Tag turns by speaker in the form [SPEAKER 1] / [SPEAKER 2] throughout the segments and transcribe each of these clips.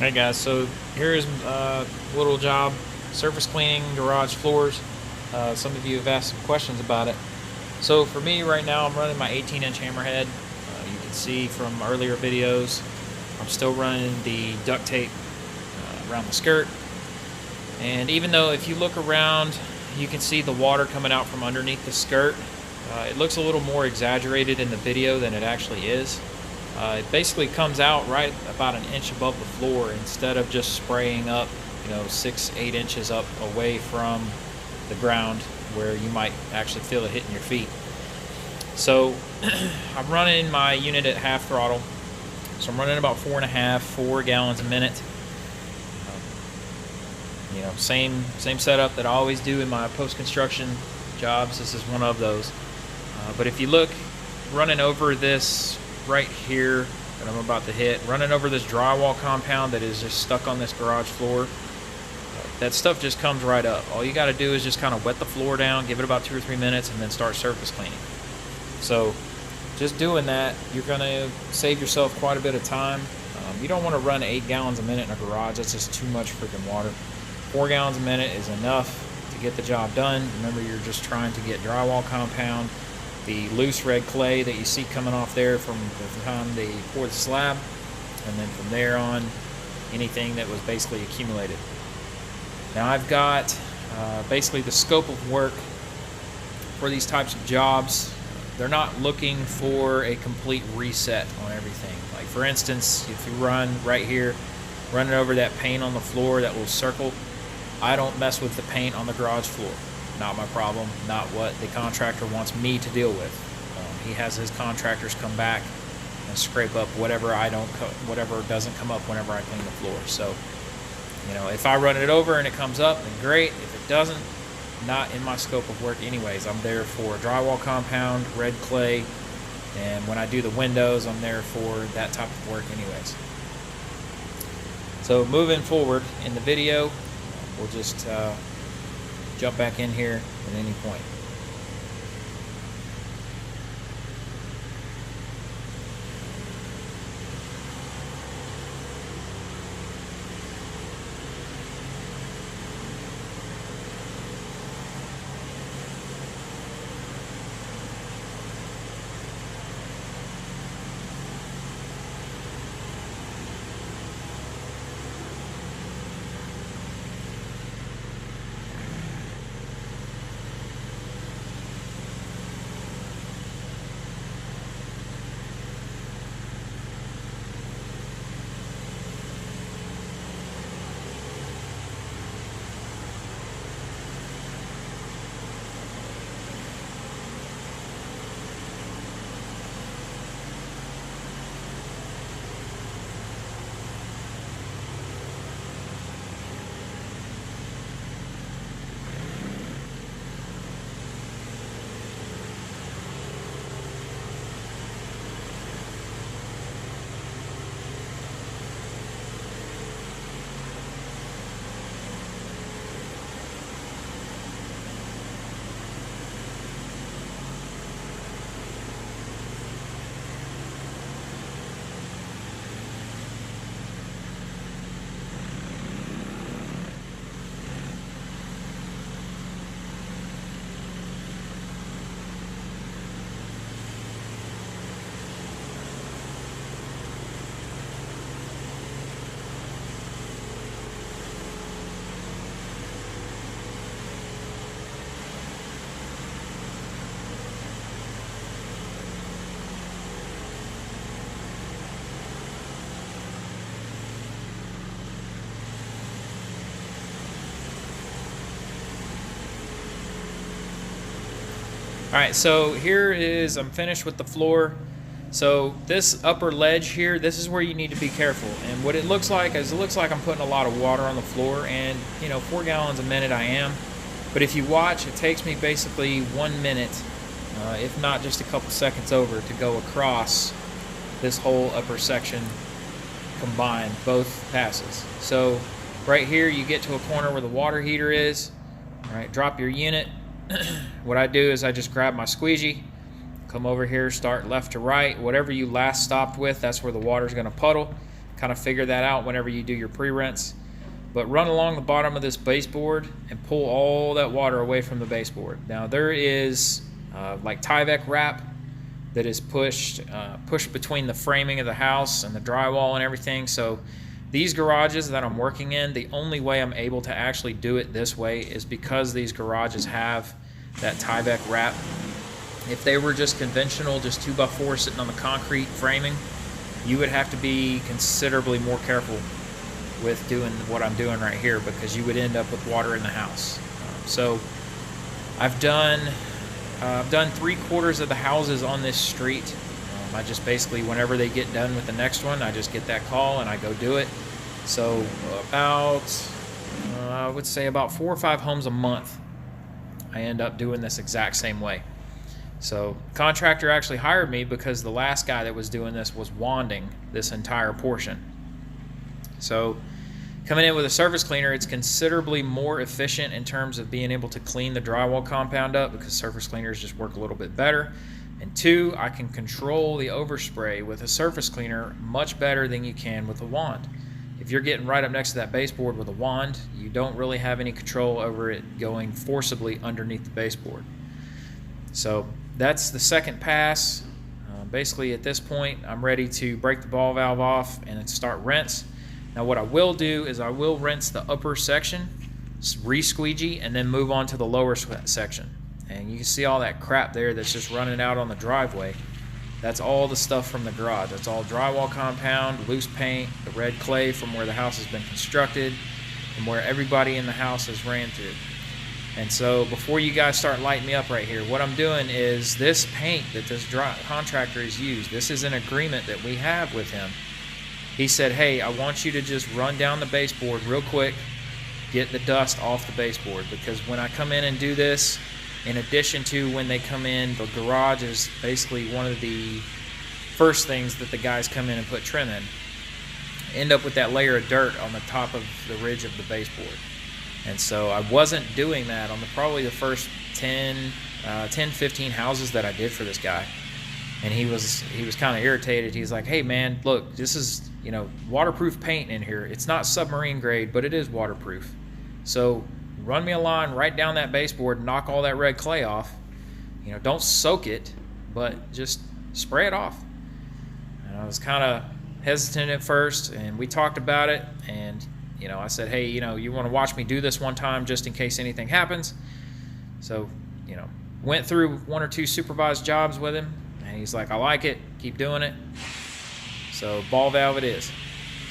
[SPEAKER 1] Hey guys, so here's a little job, surface cleaning garage floors. Some of you have asked some questions about it. So for me right now, I'm running my 18-inch hammerhead. You can see from earlier videos, I'm still running the duct tape around the skirt. And even though if you look around, you can see the water coming out from underneath the skirt, it looks a little more exaggerated in the video than it actually is. It basically comes out right about an inch above the floor instead of just spraying up, 6-8 inches up away from the ground where you might actually feel it hitting your feet. So I'm running my unit at half throttle. So I'm running about 4 gallons a minute. Same setup that I always do in my post-construction jobs. This is one of those. But if you look, running over this right here that I'm about to hit, running over this drywall compound that is just stuck on this garage floor, that stuff just comes right up. All you got to do is just kind of wet the floor down, give it about 2 or 3 minutes, and then start surface cleaning. So just doing that, you're going to save yourself quite a bit of time. You don't want to run 8 gallons a minute in a garage. That's just too much freaking water. 4 gallons a minute is enough to get the job done. Remember, you're just trying to get drywall compound, the loose red clay that you see coming off there from the time they pour the slab, and then from there on, anything that was basically accumulated. Now I've got basically the scope of work for these types of jobs. They're not looking for a complete reset on everything. Like for instance, if you run right here, running over that paint on the floor, that little circle, I don't mess with the paint on the garage floor. Not my problem, not what the contractor wants me to deal with. He has his contractors come back and scrape up whatever whatever doesn't come up whenever I clean the floor. So, if I run it over and it comes up, then great. If it doesn't, not in my scope of work anyways. I'm there for drywall compound, red clay, and when I do the windows, I'm there for that type of work anyways. So moving forward in the video, we'll just jump back in here at any point. Alright, so I'm finished with the floor. So this upper ledge here, this is where you need to be careful. And what it looks like is I'm putting a lot of water on the floor, and 4 gallons a minute I am. But if you watch, it takes me basically 1 minute, if not just a couple seconds over, to go across this whole upper section combined, both passes. So right here you get to a corner where the water heater is. All right, drop your unit. What I do is I just grab my squeegee, come over here, start left to right. Whatever you last stopped with, that's where the water's going to puddle. kind of figure that out whenever you do your pre-rinse. But run along the bottom of this baseboard and pull all that water away from the baseboard. Now there is like Tyvek wrap that is pushed between the framing of the house and the drywall and everything. So these garages that I'm working in, the only way I'm able to actually do it this way is because these garages have that Tyvek wrap. If they were just conventional, just 2x4 sitting on the concrete framing, you would have to be considerably more careful with doing what I'm doing right here, because you would end up with water in the house. So I've done 3/4 of the houses on this street. I just basically, whenever they get done with the next one, I just get that call and I go do it. So about, I would say about 4 or 5 homes a month, I end up doing this exact same way. So contractor actually hired me because the last guy that was doing this was wanding this entire portion. So coming in with a surface cleaner, it's considerably more efficient in terms of being able to clean the drywall compound up, because surface cleaners just work a little bit better. And 2, I can control the overspray with a surface cleaner much better than you can with a wand. If you're getting right up next to that baseboard with a wand, you don't really have any control over it going forcibly underneath the baseboard. So that's the second pass. Basically at this point, I'm ready to break the ball valve off and then start rinse. Now what I will do is I will rinse the upper section, re-squeegee, and then move on to the lower section. And you can see all that crap there that's just running out on the driveway. That's all the stuff from the garage. That's all drywall compound, loose paint, the red clay from where the house has been constructed, and where everybody in the house has ran through. And so before you guys start lighting me up right here, what I'm doing is this paint that this contractor has used, this is an agreement that we have with him. He said, hey, I want you to just run down the baseboard real quick, get the dust off the baseboard, because when I come in and do this, in addition to when they come in, the garage is basically one of the first things that the guys come in and put trim in. End up with that layer of dirt on the top of the ridge of the baseboard. And so I wasn't doing that on probably the first 10, 15 houses that I did for this guy. And he was kind of irritated. He's like, hey man, look, this is, waterproof paint in here. It's not submarine grade, but it is waterproof. So run me a line right down that baseboard, knock all that red clay off. Don't soak it, but just spray it off. And I was kind of hesitant at first, and we talked about it, and I said, hey, you want to watch me do this one time just in case anything happens? So, went through 1 or 2 supervised jobs with him, and he's like, I like it, keep doing it. So ball valve it is.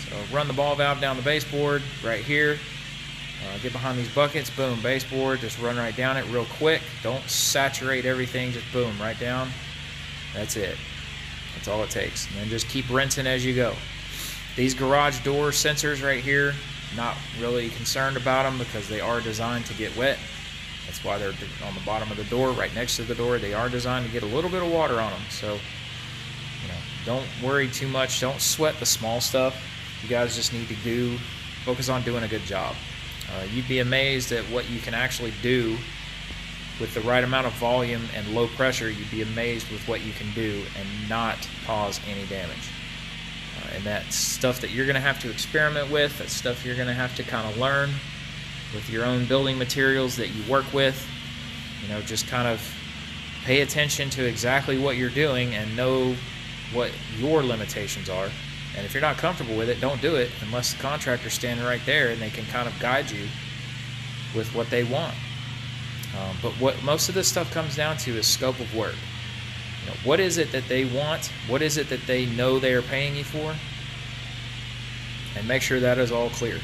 [SPEAKER 1] So run the ball valve down the baseboard right here. Get behind these buckets, boom, baseboard, just run right down it real quick. Don't saturate everything, just boom, right down. That's it. That's all it takes. And then just keep rinsing as you go. These garage door sensors right here, not really concerned about them because they are designed to get wet. That's why they're on the bottom of the door, right next to the door. They are designed to get a little bit of water on them. So, don't worry too much. Don't sweat the small stuff. You guys just need to focus on doing a good job. You'd be amazed at what you can actually do with the right amount of volume and low pressure. You'd be amazed with what you can do and not cause any damage. And that's stuff that you're going to have to experiment with. That's stuff you're going to have to kind of learn with your own building materials that you work with. Just kind of pay attention to exactly what you're doing and know what your limitations are. And if you're not comfortable with it, don't do it unless the contractor's standing right there and they can kind of guide you with what they want. But what most of this stuff comes down to is scope of work. What is it that they want? What is it that they know they are paying you for? And make sure that is all clear.